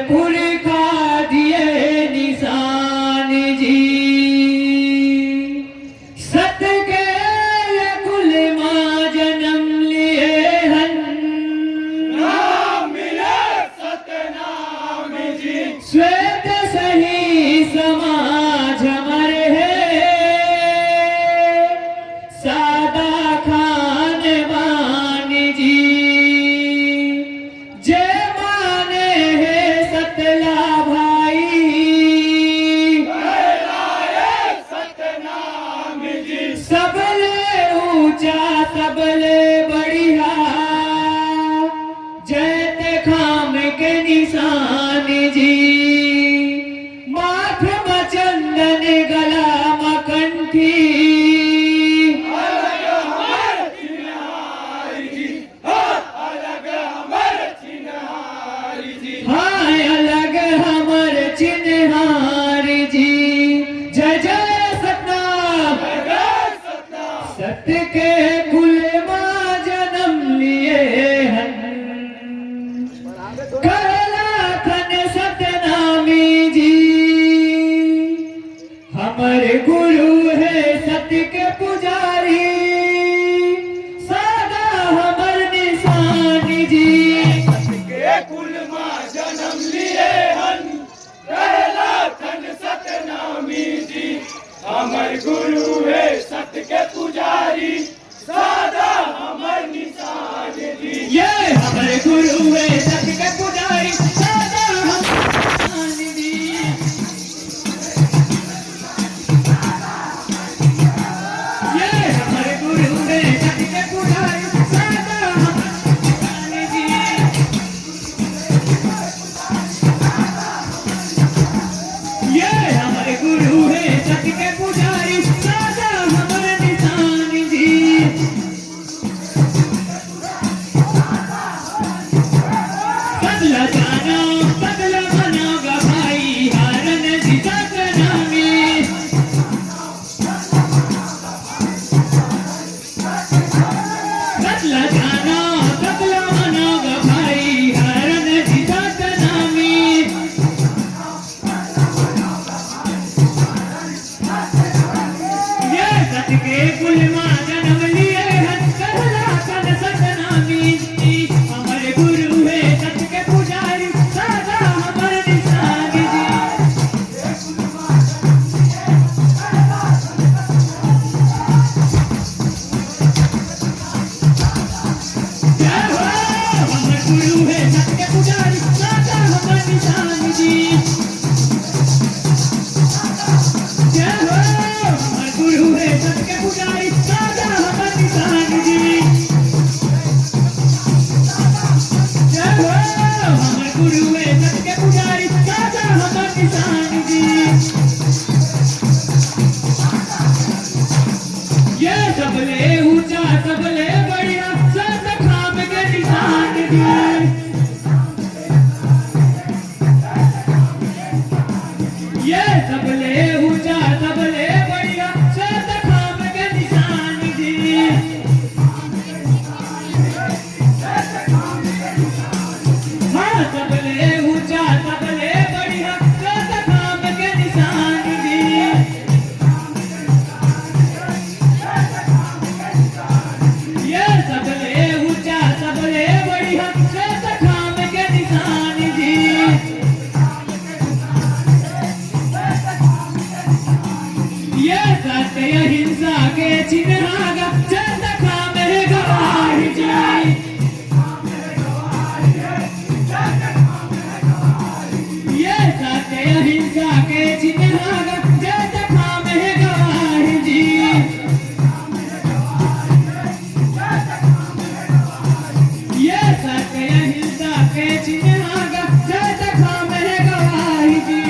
पुरखा दिए निशान जी। सत के कुल मां जन्म लिए हन, नाम मिले सतनाम जी। श्वेत सही समाज हमारे है, सादा खान बान जी। जय माने है सतला भाई, कहलाए सतनाम जी। सबले ऊंचा सबले बढ़िया, जयत खाम के निशान जी। माथ में चंदन गला में कंठी, अलग हमर चिन्हारी जी। हाँ, अलग हमर चिन्हारी जी। हाय अलग हमर चिन्हार जी। जय जय सतनाम, जय सतनाम। सत्य के कुल मां जन्म लिए हन, कहला खन सतनामी जी। हमर गुरु है सत्य के पुजारी, सादा हमर निशान जी। के कुल मां जन्म लिए हन, कहला खन सतनामी जी। हमर गुरु है सत्य के पुजारी, सादा हमर निशान जी। ये हमारे गुरु है सत्य के पुजारी, सादा हम निशान जी। ये हमारे गुरु है सत्य के पुजारी, सादा हम निशान जी। ये हमारे गुरु है सत्य के पुजारी, सादा हमारे निशान जी। बदला जाना बदला बनागा भाई, हारन जी सतनामी। बदला जाना बदला बनागा भाई, हारन जी सतनामी। ये सत्य के कुल मां जन्म लिए हन, कहला खन सतनामी जी। हमारे गुरु है सत्य के पुजारी, सादा हमर निशान जी। जय हो हमर गुरु है सत्य के पुजारी, सादा हमर निशान जी। जय हो हमर गुरु है सत्य के पुजारी, सादा हमर निशान जी। जय हो हमर गुरु है सत्य के पुजारी, सादा हमर निशान जी। ये सबले ऊंचा सबले बढ़िया, सत खाम के निशान जी। ये सबले ऊंचा सबले बढ़िया, सत खाम के निशान जी। हाँ सबले ऊंचा सबले बढ़िया, सत खाम के निशान जी। ये सबले ऊंचा सबले बढ़िया, सत खाम के निशान जी। ये सत्य अहिंसा के चिन्हागा, सत खाम है गवाही जी। ये सत्य अहिंसा के चिन्हागा, सत खाम है गवाही जी। ये सत्य अहिंसा के चिन्हागा, सत खाम है गवाही जी।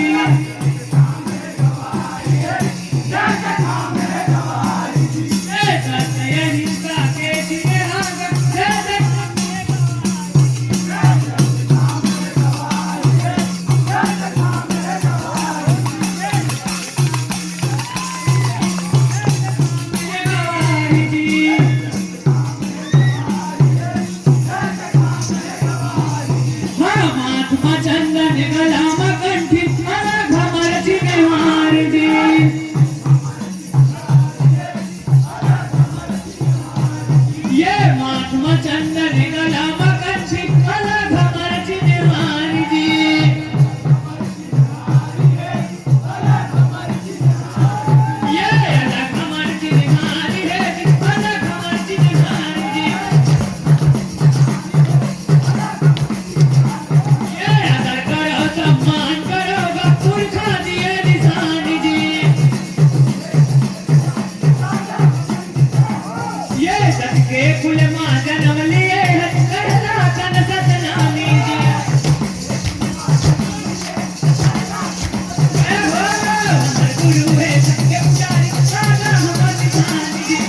चंदन गलाम कंठी अलग हमर जिम्मेवार जी ये महात्मा चंदन गलाम कंठी अलग हमर जिम्मेवार जी ये अलग हमर जिम्मेवार है अलग हमर जिम्मेवार जी ये अदर करो सम्मान करो पुरखा दिए निशान जी ये सदके कुल मां जन्म लिए कहला तन सतनामी जी ए हो हमर गुरु है सदके पुजारी सादा हमर निशान जी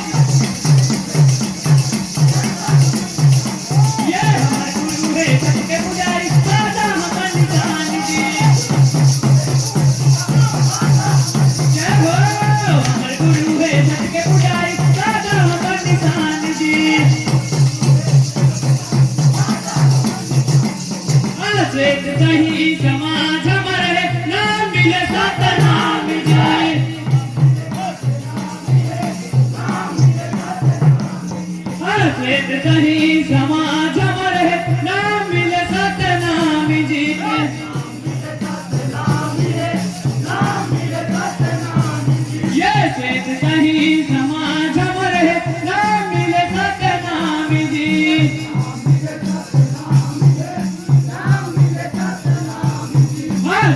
ये हमर गुरु है सदके पुजारी सादा हमर निशान जी जय हो हमर गुरु है सदके पुजारी सादा हमर निशान जी श्वेत सही समाज हमर है नाम मिले सतनाम जी श्वेत सही समाज हमर है नाम मिले सतनाम जी ये श्वेत सही समाज हमर है नाम मिले सतनाम जी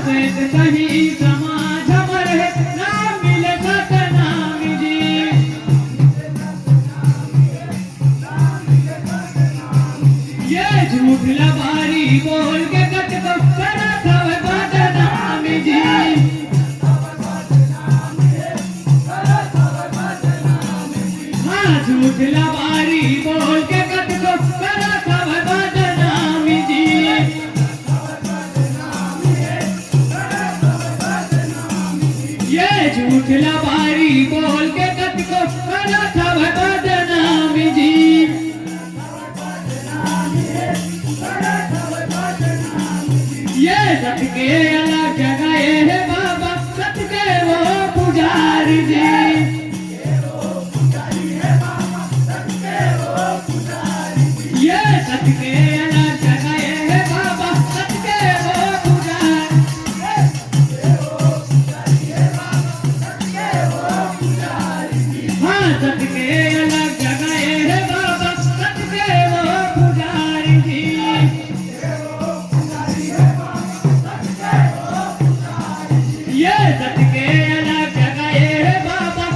श्वेत सही समाज हमर है नाम मिले सतनाम जी ये झूठ लबारी बोल के कट को करा थव बदनाम जी हाँ झूठ लबारी बोल के कट को करा थव बदनाम जी ये झूठ लबारी बोल के कट को करा थव बदनाम जी ये सत के अलग जगह है बाबा सत के वो पुजारी जी ये सत के अलग जगह है बाबा सत के वो पुजारी हाँ सत के अलग जगह है बाबा सत के वो पुजारी जी ये सत के अलग जगह है बाबा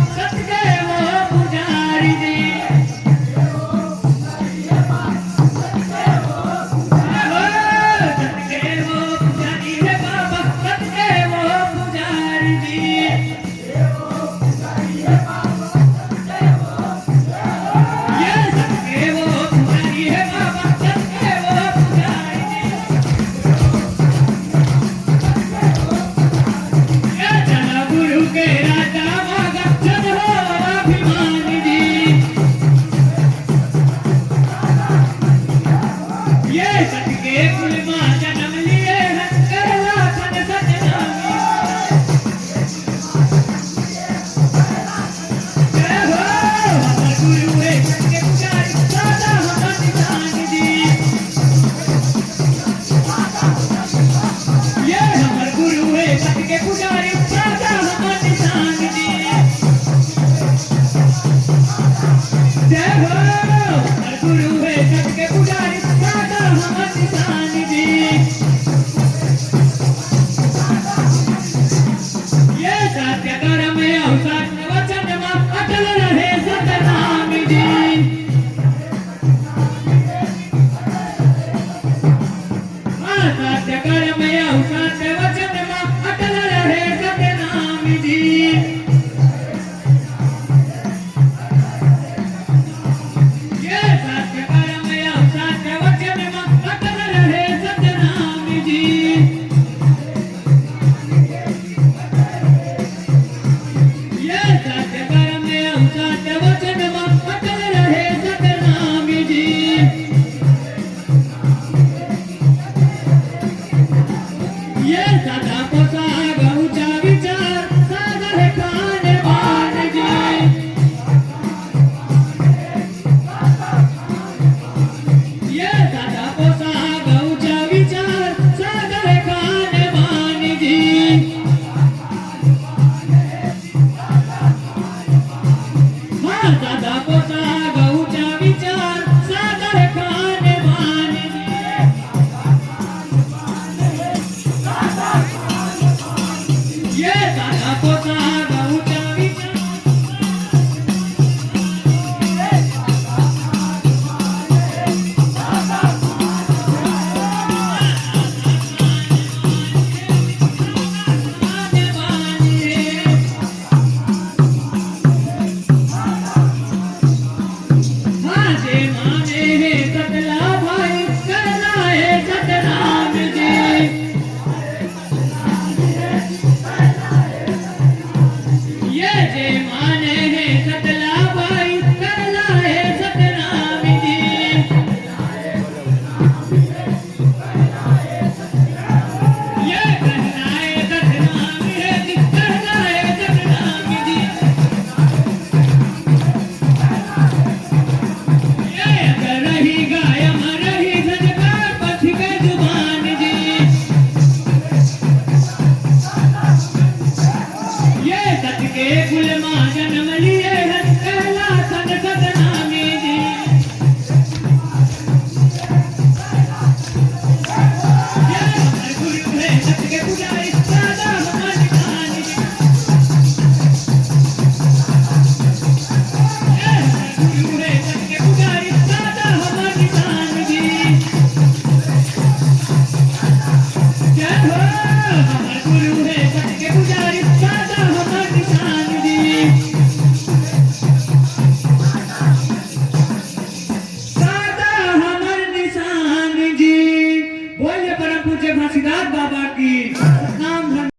पुजारी